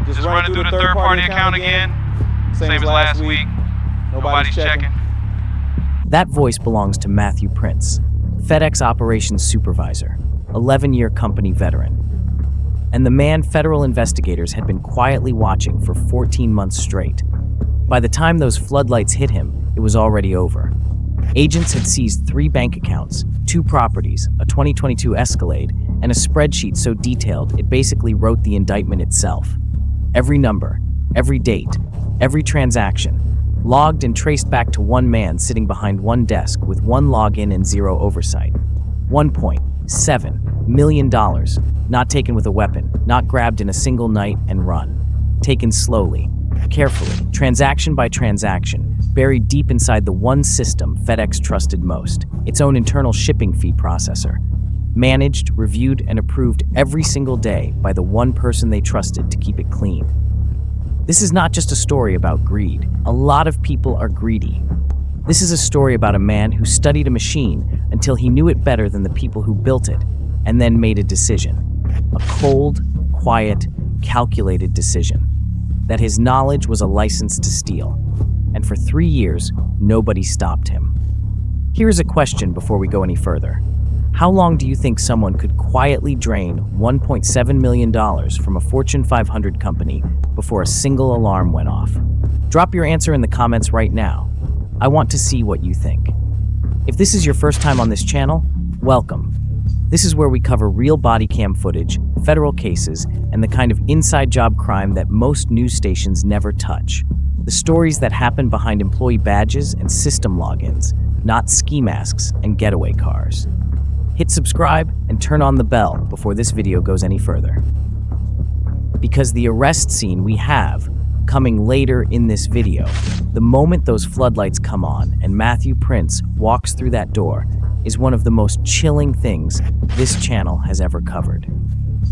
Just running through the third-party account again. Same as last week. Nobody's checking. That voice belongs to Mathew Prince, FedEx Operations Supervisor, 11-year company veteran, and the man federal investigators had been quietly watching for 14 months straight. By the time those floodlights hit him, it was already over. Agents had seized 3 bank accounts, 2 properties, a 2022 Escalade, and a spreadsheet so detailed it basically wrote the indictment itself. Every number, every date, every transaction, logged and traced back to one man sitting behind one desk with 1 login and 0 oversight. $1.7 million, not taken with a weapon, not grabbed in a single night and run. Taken slowly, carefully, transaction by transaction, buried deep inside the one system FedEx trusted most, its own internal shipping fee processor. Managed, reviewed, and approved every single day by the one person they trusted to keep it clean. This is not just a story about greed. A lot of people are greedy. This is a story about a man who studied a machine until he knew it better than the people who built it, and then made a decision. A cold, quiet, calculated decision. That his knowledge was a license to steal. And for 3 years, nobody stopped him. Here is a question before we go any further. How long do you think someone could quietly drain $1.7 million from a Fortune 500 company before a single alarm went off? Drop your answer in the comments right now. I want to see what you think. If this is your first time on this channel, welcome. This is where we cover real Bodycam footage, federal cases, and the kind of inside job crime that most news stations never touch. The stories that happen behind employee badges and system logins, not ski masks and getaway cars. Hit subscribe and turn on the bell before this video goes any further. Because the arrest scene we have coming later in this video, the moment those floodlights come on and Mathew Prince walks through that door, is one of the most chilling things this channel has ever covered.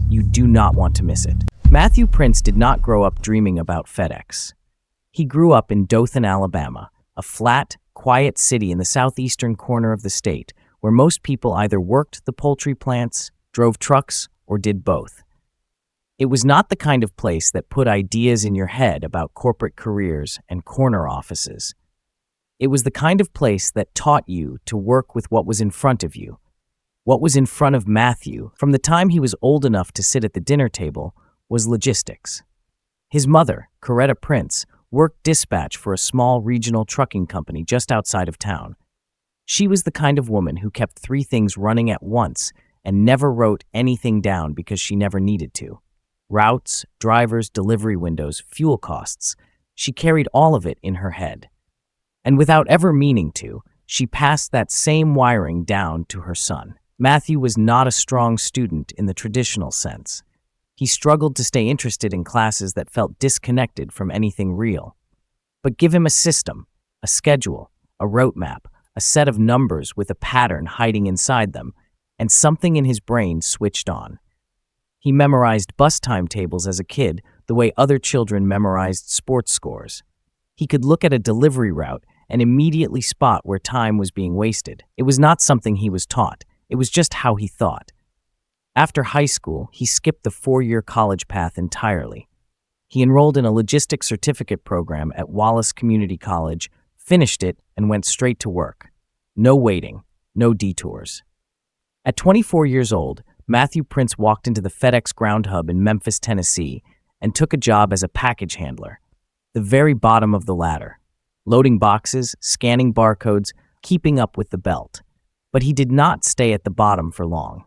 You do not want to miss it. Mathew Prince did not grow up dreaming about FedEx. He grew up in Dothan, Alabama, a flat, quiet city in the southeastern corner of the state, where most people either worked the poultry plants, drove trucks, or did both. It was not the kind of place that put ideas in your head about corporate careers and corner offices. It was the kind of place that taught you to work with what was in front of you. What was in front of Mathew, from the time he was old enough to sit at the dinner table, was logistics. His mother, Coretta Prince, worked dispatch for a small regional trucking company just outside of town. She was the kind of woman who kept 3 things running at once and never wrote anything down because she never needed to. Routes, drivers, delivery windows, fuel costs. She carried all of it in her head. And without ever meaning to, she passed that same wiring down to her son. Mathew was not a strong student in the traditional sense. He struggled to stay interested in classes that felt disconnected from anything real. But give him a system, a schedule, a roadmap, a set of numbers with a pattern hiding inside them, and something in his brain switched on. He memorized bus timetables as a kid the way other children memorized sports scores. He could look at a delivery route and immediately spot where time was being wasted. It was not something he was taught. It was just how he thought. After high school, he skipped the 4-year college path entirely. He enrolled in a logistics certificate program at Wallace Community College, finished it, and went straight to work. No waiting, no detours. At 24 years old, Mathew Prince walked into the FedEx ground hub in Memphis, Tennessee, and took a job as a package handler, the very bottom of the ladder, loading boxes, scanning barcodes, keeping up with the belt. But he did not stay at the bottom for long.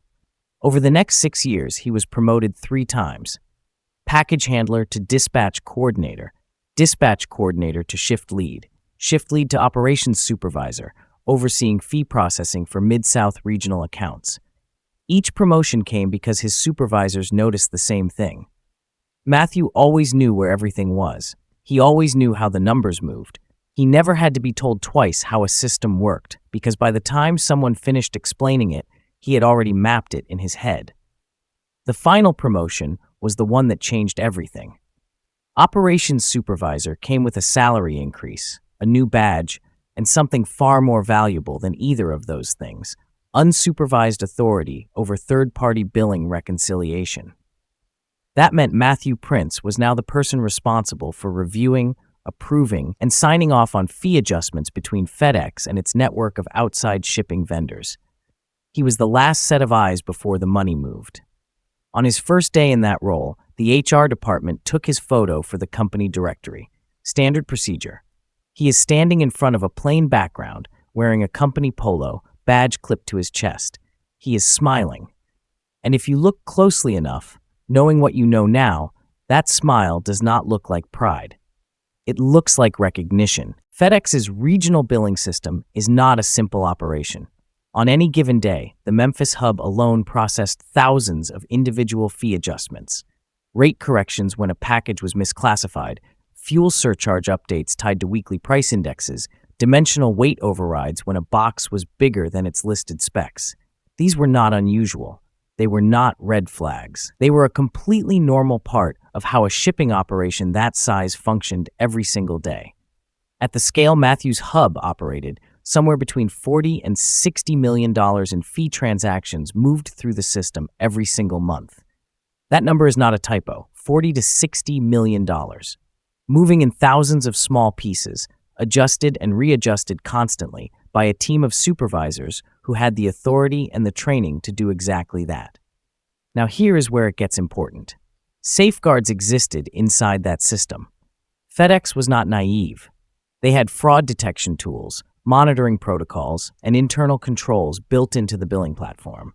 Over the next 6 years, he was promoted 3 times. Package handler to dispatch coordinator to shift lead to operations supervisor, overseeing fee processing for Mid-South regional accounts. Each promotion came because his supervisors noticed the same thing. Mathew always knew where everything was. He always knew how the numbers moved. He never had to be told twice how a system worked, because by the time someone finished explaining it, he had already mapped it in his head. The final promotion was the one that changed everything. Operations Supervisor came with a salary increase, a new badge, and something far more valuable than either of those things: unsupervised authority over third-party billing reconciliation. That meant Mathew Prince was now the person responsible for reviewing, approving, and signing off on fee adjustments between FedEx and its network of outside shipping vendors. He was the last set of eyes before the money moved. On his first day in that role, the HR department took his photo for the company directory. Standard procedure. He is standing in front of a plain background, wearing a company polo, badge clipped to his chest. He is smiling. And if you look closely enough, knowing what you know now, that smile does not look like pride. It looks like recognition. FedEx's regional billing system is not a simple operation. On any given day, the Memphis hub alone processed thousands of individual fee adjustments, rate corrections when a package was misclassified, fuel surcharge updates tied to weekly price indexes, dimensional weight overrides when a box was bigger than its listed specs. These were not unusual. They were not red flags. They were a completely normal part of how a shipping operation that size functioned every single day. At the scale Mathew's hub operated, somewhere between $40 and $60 million in fee transactions moved through the system every single month. That number is not a typo, $40 to $60 million. Moving in thousands of small pieces, adjusted and readjusted constantly by a team of supervisors who had the authority and the training to do exactly that. Now here is where it gets important. Safeguards existed inside that system. FedEx was not naive. They had fraud detection tools, monitoring protocols, and internal controls built into the billing platform.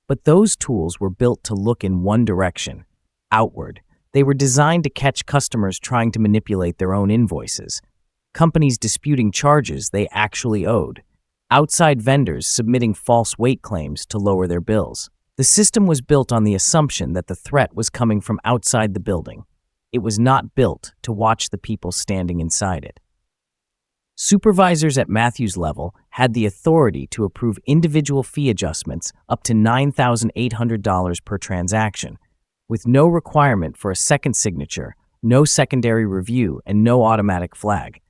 But those tools were built to look in one direction, outward. They were designed to catch customers trying to manipulate their own invoices, companies disputing charges they actually owed, outside vendors submitting false weight claims to lower their bills. The system was built on the assumption that the threat was coming from outside the building. It was not built to watch the people standing inside it. Supervisors at Mathew's level had the authority to approve individual fee adjustments up to $9,800 per transaction, with no requirement for a second signature, no secondary review, and no automatic flag.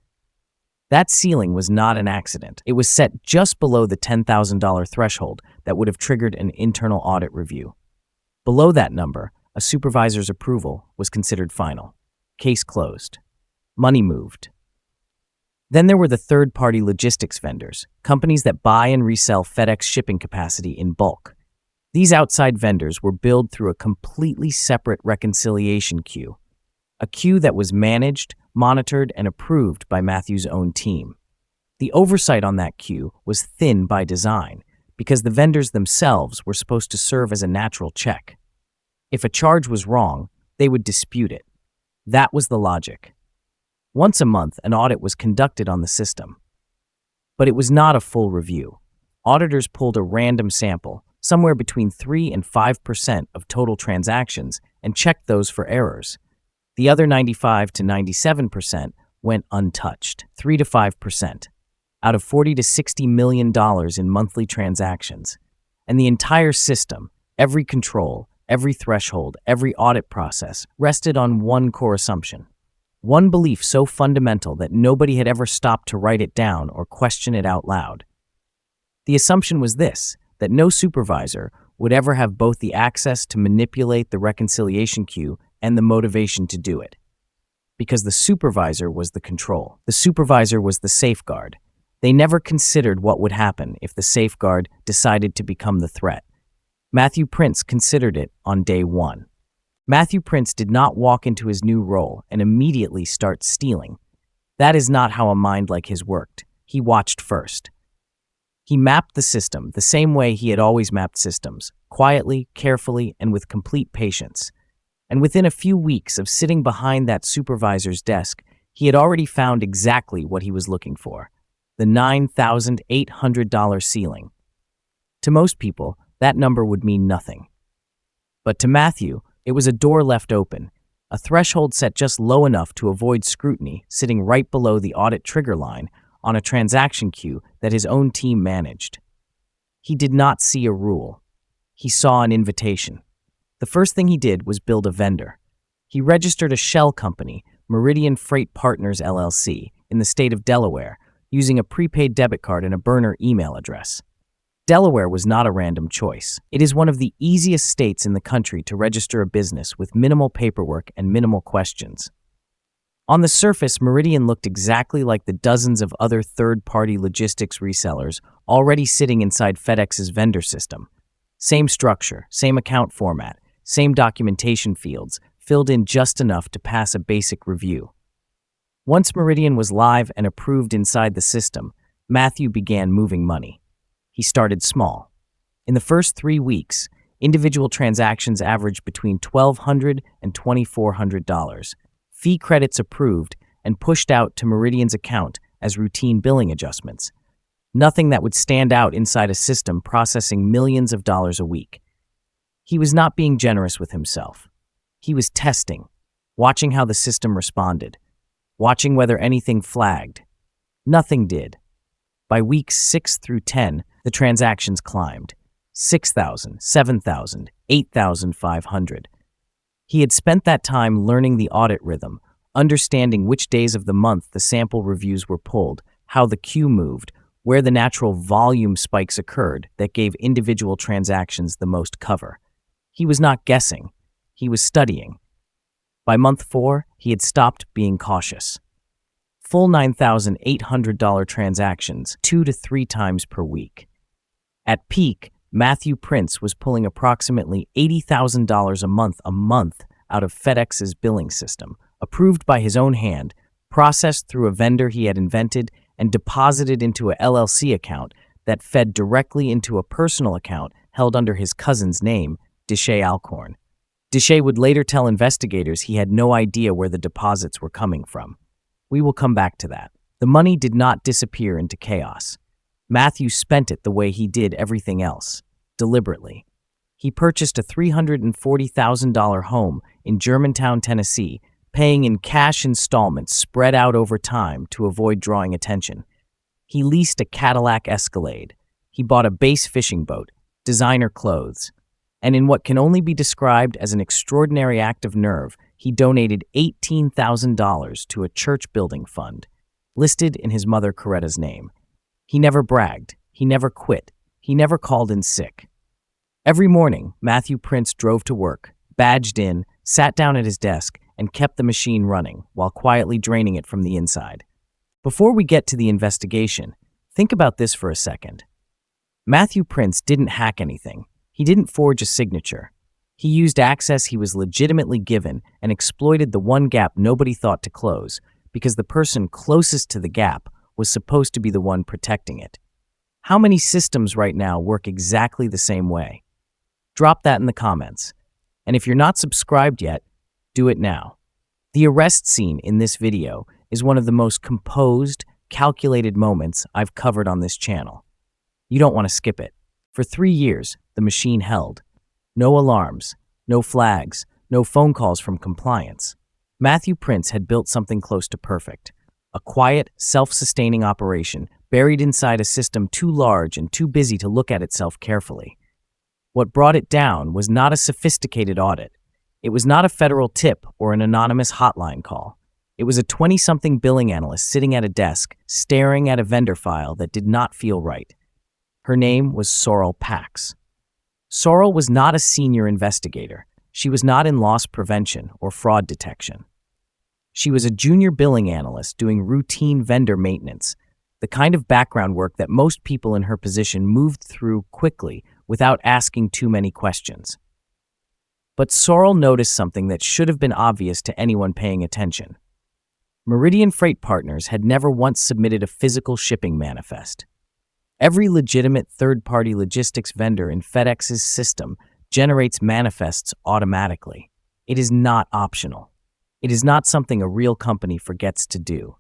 That ceiling was not an accident. It was set just below the $10,000 threshold that would have triggered an internal audit review. Below that number, a supervisor's approval was considered final. Case closed. Money moved. Then there were the third-party logistics vendors, companies that buy and resell FedEx shipping capacity in bulk. These outside vendors were billed through a completely separate reconciliation queue, a queue that was managed, monitored, and approved by Mathew's own team. The oversight on that queue was thin by design, because the vendors themselves were supposed to serve as a natural check. If a charge was wrong, they would dispute it. That was the logic. Once a month, an audit was conducted on the system. But it was not a full review. Auditors pulled a random sample, somewhere between 3 and 5% of total transactions, and checked those for errors. The other 95 to 97% went untouched, 3 to 5%, out of $40 to $60 million in monthly transactions. And the entire system, every control, every threshold, every audit process, rested on one core assumption. One belief so fundamental that nobody had ever stopped to write it down or question it out loud. The assumption was this, that no supervisor would ever have both the access to manipulate the reconciliation queue and the motivation to do it. Because the supervisor was the control. The supervisor was the safeguard. They never considered what would happen if the safeguard decided to become the threat. Mathew Prince considered it on day one. Mathew Prince did not walk into his new role and immediately start stealing. That is not how a mind like his worked. He watched first. He mapped the system the same way he had always mapped systems, quietly, carefully, and with complete patience. And within a few weeks of sitting behind that supervisor's desk, he had already found exactly what he was looking for, the $9,800 ceiling. To most people, that number would mean nothing. But to Mathew, it was a door left open, a threshold set just low enough to avoid scrutiny, sitting right below the audit trigger line on a transaction queue that his own team managed. He did not see a rule. He saw an invitation. The first thing he did was build a vendor. He registered a shell company, Meridian Freight Partners LLC, in the state of Delaware, using a prepaid debit card and a burner email address. Delaware was not a random choice. It is one of the easiest states in the country to register a business with minimal paperwork and minimal questions. On the surface, Meridian looked exactly like the dozens of other third-party logistics resellers already sitting inside FedEx's vendor system. Same structure, same account format, same documentation fields, filled in just enough to pass a basic review. Once Meridian was live and approved inside the system, Mathew began moving money. He started small. In the first 3 weeks, individual transactions averaged between $1,200 and $2,400. Fee credits approved and pushed out to Meridian's account as routine billing adjustments. Nothing that would stand out inside a system processing millions of dollars a week. He was not being generous with himself. He was testing, watching how the system responded, watching whether anything flagged. Nothing did. By weeks 6 through 10, the transactions climbed. 6,000, 7,000, 8,500. He had spent that time learning the audit rhythm, understanding which days of the month the sample reviews were pulled, how the queue moved, where the natural volume spikes occurred that gave individual transactions the most cover. He was not guessing. He was studying. By month 4, he had stopped being cautious. Full $9,800 transactions, 2 to 3 times per week. At peak, Mathew Prince was pulling approximately $80,000 a month out of FedEx's billing system, approved by his own hand, processed through a vendor he had invented, and deposited into a LLC account that fed directly into a personal account held under his cousin's name, Deshay Alcorn. Deshay would later tell investigators he had no idea where the deposits were coming from. We will come back to that. The money did not disappear into chaos. Mathew spent it the way he did everything else, deliberately. He purchased a $340,000 home in Germantown, Tennessee, paying in cash installments spread out over time to avoid drawing attention. He leased a Cadillac Escalade. He bought a base fishing boat, designer clothes, and in what can only be described as an extraordinary act of nerve, he donated $18,000 to a church building fund, listed in his mother Coretta's name. He never bragged. He never quit. He never called in sick. Every morning, Mathew Prince drove to work, badged in, sat down at his desk, and kept the machine running while quietly draining it from the inside. Before we get to the investigation, think about this for a second. Mathew Prince didn't hack anything. He didn't forge a signature. He used access he was legitimately given and exploited the one gap nobody thought to close, because the person closest to the gap was supposed to be the one protecting it. How many systems right now work exactly the same way? Drop that in the comments. And if you're not subscribed yet, do it now. The arrest scene in this video is one of the most composed, calculated moments I've covered on this channel. You don't want to skip it. For 3 years, the machine held. No alarms, no flags, no phone calls from compliance. Mathew Prince had built something close to perfect. A quiet, self-sustaining operation buried inside a system too large and too busy to look at itself carefully. What brought it down was not a sophisticated audit. It was not a federal tip or an anonymous hotline call. It was a 20-something billing analyst sitting at a desk, staring at a vendor file that did not feel right. Her name was Sorrel Pax. Sorrel was not a senior investigator. She was not in loss prevention or fraud detection. She was a junior billing analyst doing routine vendor maintenance, the kind of background work that most people in her position moved through quickly without asking too many questions. But Sorrel noticed something that should have been obvious to anyone paying attention. Meridian Freight Partners had never once submitted a physical shipping manifest. Every legitimate third-party logistics vendor in FedEx's system generates manifests automatically. It is not optional. It is not something a real company forgets to do.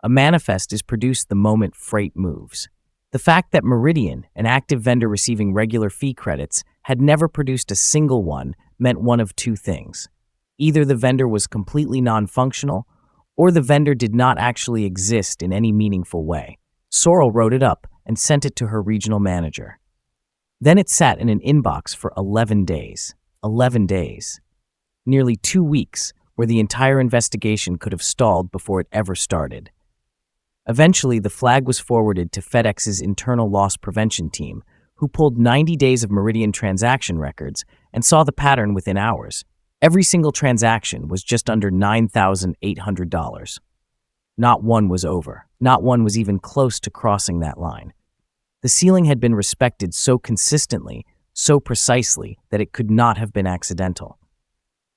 A manifest is produced the moment freight moves. The fact that Meridian, an active vendor receiving regular fee credits, had never produced a single one meant one of two things. Either the vendor was completely non-functional, or the vendor did not actually exist in any meaningful way. Sorrel wrote it up and sent it to her regional manager. Then it sat in an inbox for 11 days. 11 days. Nearly 2 weeks, where the entire investigation could have stalled before it ever started. Eventually, the flag was forwarded to FedEx's internal loss prevention team, who pulled 90 days of Meridian transaction records and saw the pattern within hours. Every single transaction was just under $9,800. Not one was over. Not one was even close to crossing that line. The ceiling had been respected so consistently, so precisely, that it could not have been accidental.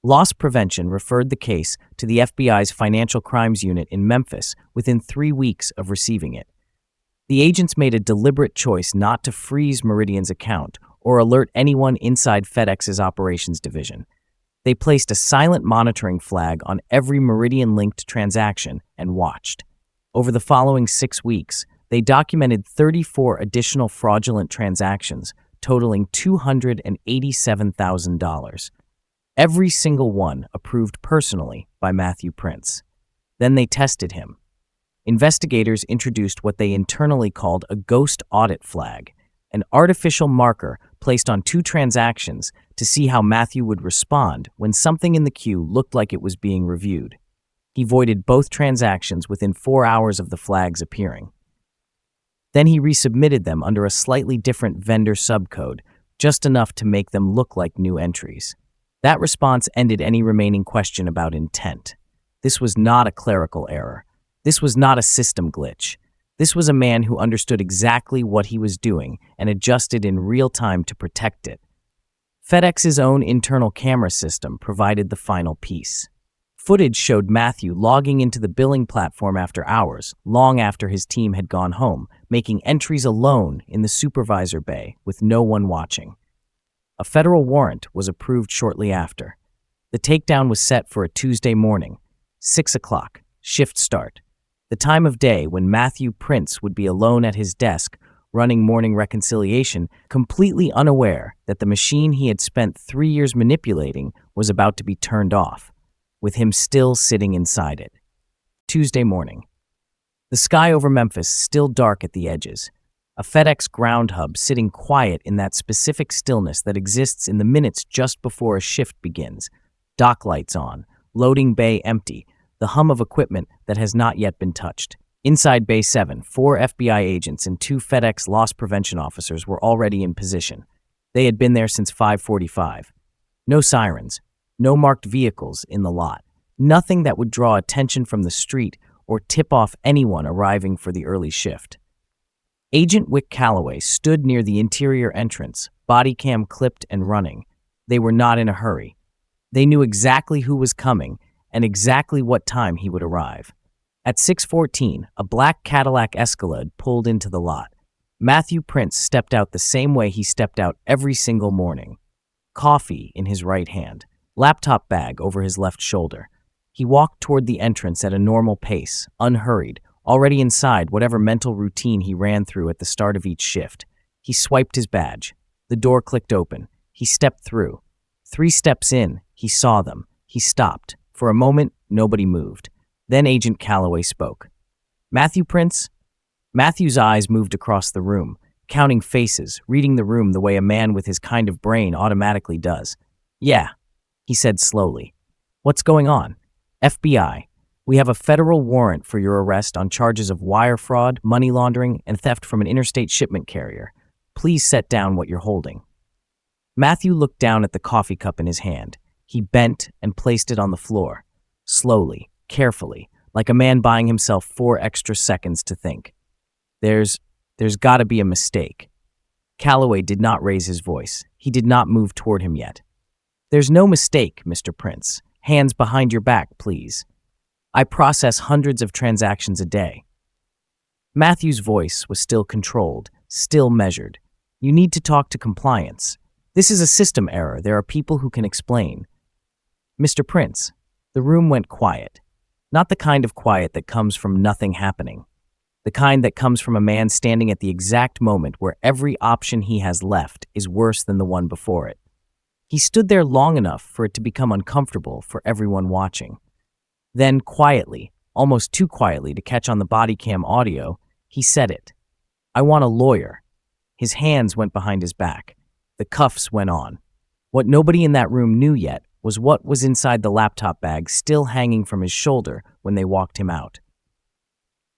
Loss prevention referred the case to the FBI's Financial Crimes Unit in Memphis within 3 weeks of receiving it. The agents made a deliberate choice not to freeze Meridian's account or alert anyone inside FedEx's operations division. They placed a silent monitoring flag on every Meridian-linked transaction and watched. Over the following 6 weeks, they documented 34 additional fraudulent transactions, totaling $287,000. Every single one approved personally by Mathew Prince. Then they tested him. Investigators introduced what they internally called a ghost audit flag, an artificial marker placed on 2 transactions to see how Mathew would respond when something in the queue looked like it was being reviewed. He voided both transactions within 4 hours of the flags appearing. Then he resubmitted them under a slightly different vendor subcode, just enough to make them look like new entries. That response ended any remaining question about intent. This was not a clerical error. This was not a system glitch. This was a man who understood exactly what he was doing and adjusted in real time to protect it. FedEx's own internal camera system provided the final piece. Footage showed Mathew logging into the billing platform after hours, long after his team had gone home, making entries alone in the supervisor bay with no one watching. A federal warrant was approved shortly after. The takedown was set for a Tuesday morning, 6 o'clock, shift start, the time of day when Mathew Prince would be alone at his desk, running morning reconciliation, completely unaware that the machine he had spent 3 years manipulating was about to be turned off, with him still sitting inside it. Tuesday morning. The sky over Memphis still dark at the edges. A FedEx ground hub sitting quiet in that specific stillness that exists in the minutes just before a shift begins. Dock lights on, loading bay empty, the hum of equipment that has not yet been touched. Inside Bay 7, 4 FBI agents and 2 FedEx loss prevention officers were already in position. They had been there since 5:45. No sirens, no marked vehicles in the lot. Nothing that would draw attention from the street or tip off anyone arriving for the early shift. Agent Wick Calloway stood near the interior entrance, Bodycam clipped and running. They were not in a hurry. They knew exactly who was coming and exactly what time he would arrive. At 6:14, a black Cadillac Escalade pulled into the lot. Mathew Prince stepped out the same way he stepped out every single morning. Coffee in his right hand, laptop bag over his left shoulder. He walked toward the entrance at a normal pace, unhurried, already inside whatever mental routine he ran through at the start of each shift. He swiped his badge. The door clicked open. He stepped through. 3 steps in, he saw them. He stopped. For a moment, nobody moved. Then Agent Calloway spoke. "Mathew Prince?" Mathew's eyes moved across the room, counting faces, reading the room the way a man with his kind of brain automatically does. "Yeah," he said slowly. "What's going on?" "FBI. We have a federal warrant for your arrest on charges of wire fraud, money laundering, and theft from an interstate shipment carrier. Please set down what you're holding." Mathew looked down at the coffee cup in his hand. He bent and placed it on the floor, slowly, carefully, like a man buying himself 4 extra seconds to think. There's gotta be a mistake." Calloway did not raise his voice. He did not move toward him yet. "There's no mistake, Mr. Prince. Hands behind your back, please. I process hundreds of transactions a day." Mathew's voice was still controlled, still measured. "You need to talk to compliance. This is a system error. There are people who can explain." "Mr. Prince." The room went quiet. Not the kind of quiet that comes from nothing happening. The kind that comes from a man standing at the exact moment where every option he has left is worse than the one before it. He stood there long enough for it to become uncomfortable for everyone watching. Then, quietly, almost too quietly to catch on the Bodycam audio, he said it. "I want a lawyer." His hands went behind his back. The cuffs went on. What nobody in that room knew yet was what was inside the laptop bag still hanging from his shoulder when they walked him out.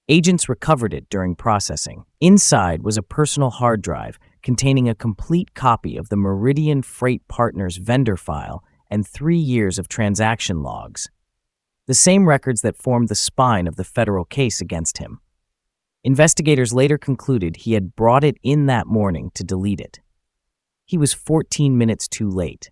Agents recovered it during processing. Inside was a personal hard drive containing a complete copy of the Meridian Freight Partners vendor file and 3 years of transaction logs, the same records that formed the spine of the federal case against him. Investigators later concluded he had brought it in that morning to delete it. He was 14 minutes too late.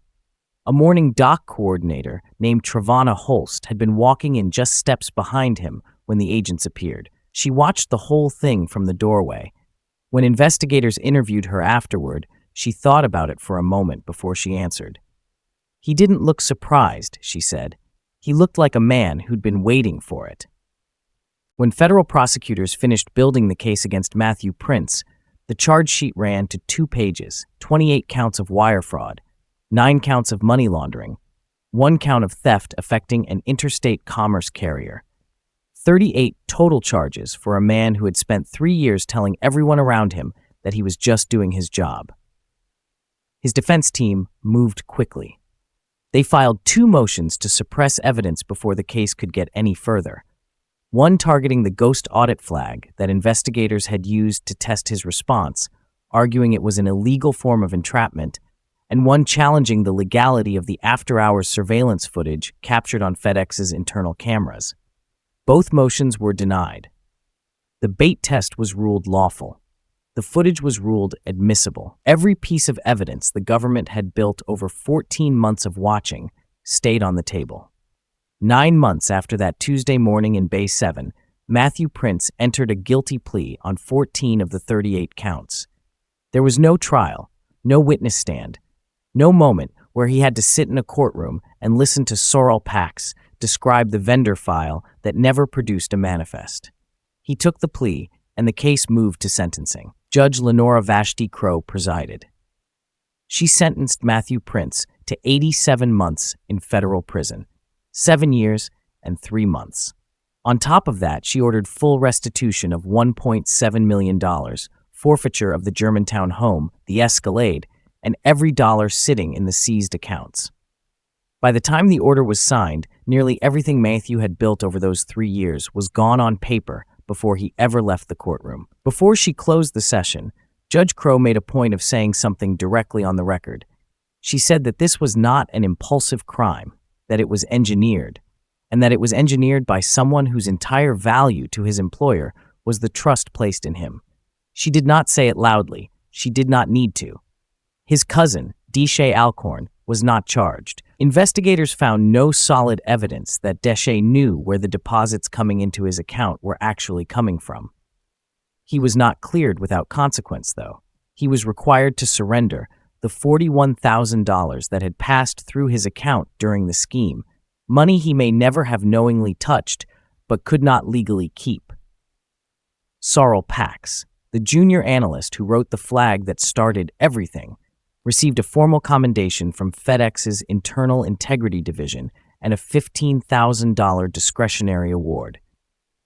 A morning dock coordinator named Trevana Holst had been walking in just steps behind him when the agents appeared. She watched the whole thing from the doorway. When investigators interviewed her afterward, she thought about it for a moment before she answered. "He didn't look surprised," she said. "He looked like a man who'd been waiting for it." When federal prosecutors finished building the case against Mathew Prince, the charge sheet ran to 2 pages, 28 counts of wire fraud, 9 counts of money laundering, 1 count of theft affecting an interstate commerce carrier, 38 total charges for a man who had spent 3 years telling everyone around him that he was just doing his job. His defense team moved quickly. They filed 2 motions to suppress evidence before the case could get any further. One targeting the ghost audit flag that investigators had used to test his response, arguing it was an illegal form of entrapment, and one challenging the legality of the after-hours surveillance footage captured on FedEx's internal cameras. Both motions were denied. The bait test was ruled lawful. The footage was ruled admissible. Every piece of evidence the government had built over 14 months of watching stayed on the table. 9 months after that Tuesday morning in Bay 7, Mathew Prince entered a guilty plea on 14 of the 38 counts. There was no trial, no witness stand, no moment where he had to sit in a courtroom and listen to Sorrel Pax describe the vendor file that never produced a manifest. He took the plea, and the case moved to sentencing. Judge Lenora Vashti Crow presided. She sentenced Mathew Prince to 87 months in federal prison, 7 years and 3 months. On top of that, she ordered full restitution of $1.7 million, forfeiture of the Germantown home, the Escalade, and every dollar sitting in the seized accounts. By the time the order was signed, nearly everything Mathew had built over those 3 years was gone on paper before he ever left the courtroom. Before she closed the session, Judge Crow made a point of saying something directly on the record. She said that this was not an impulsive crime, that it was engineered, and that it was engineered by someone whose entire value to his employer was the trust placed in him. She did not say it loudly. She did not need to. His cousin, Deshay Alcorn, was not charged. Investigators found no solid evidence that Deshay knew where the deposits coming into his account were actually coming from. He was not cleared without consequence, though. He was required to surrender the $41,000 that had passed through his account during the scheme, money he may never have knowingly touched but could not legally keep. Sorrel Pax, the junior analyst who wrote the flag that started everything, received a formal commendation from FedEx's Internal Integrity Division and a $15,000 discretionary award.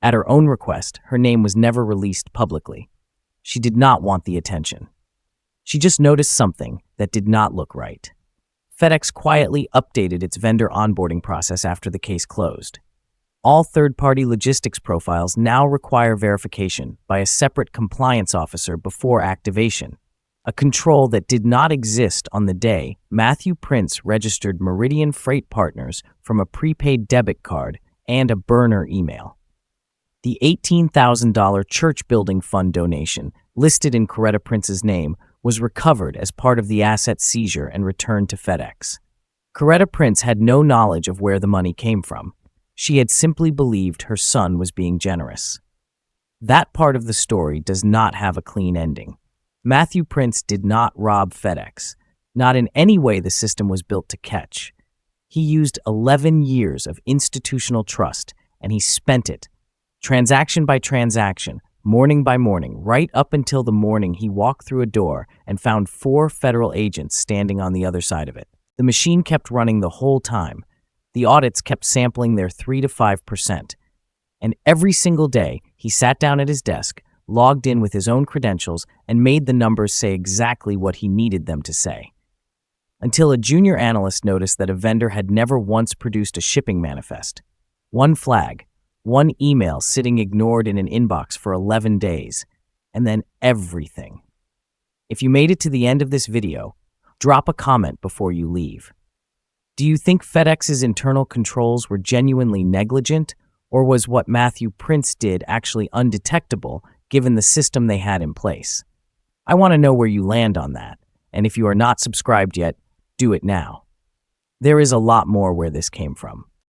At her own request, her name was never released publicly. She did not want the attention. She just noticed something that did not look right. FedEx quietly updated its vendor onboarding process after the case closed. All third-party logistics profiles now require verification by a separate compliance officer before activation, a control that did not exist on the day Mathew Prince registered Meridian Freight Partners from a prepaid debit card and a burner email. The $18,000 church building fund donation listed in Coretta Prince's name was recovered as part of the asset seizure and returned to FedEx. Coretta Prince had no knowledge of where the money came from. She had simply believed her son was being generous. That part of the story does not have a clean ending. Mathew Prince did not rob FedEx, not in any way the system was built to catch. He used 11 years of institutional trust, and he spent it, transaction by transaction, morning by morning, right up until the morning he walked through a door and found 4 federal agents standing on the other side of it. The machine kept running the whole time. The audits kept sampling their 3 to 5%. And every single day, he sat down at his desk, logged in with his own credentials, and made the numbers say exactly what he needed them to say. Until a junior analyst noticed that a vendor had never once produced a shipping manifest. One flag, one email sitting ignored in an inbox for 11 days, and then everything. If you made it to the end of this video, drop a comment before you leave. Do you think FedEx's internal controls were genuinely negligent, or was what Mathew Prince did actually undetectable given the system they had in place? I want to know where you land on that, and if you are not subscribed yet, do it now. There is a lot more where this came from.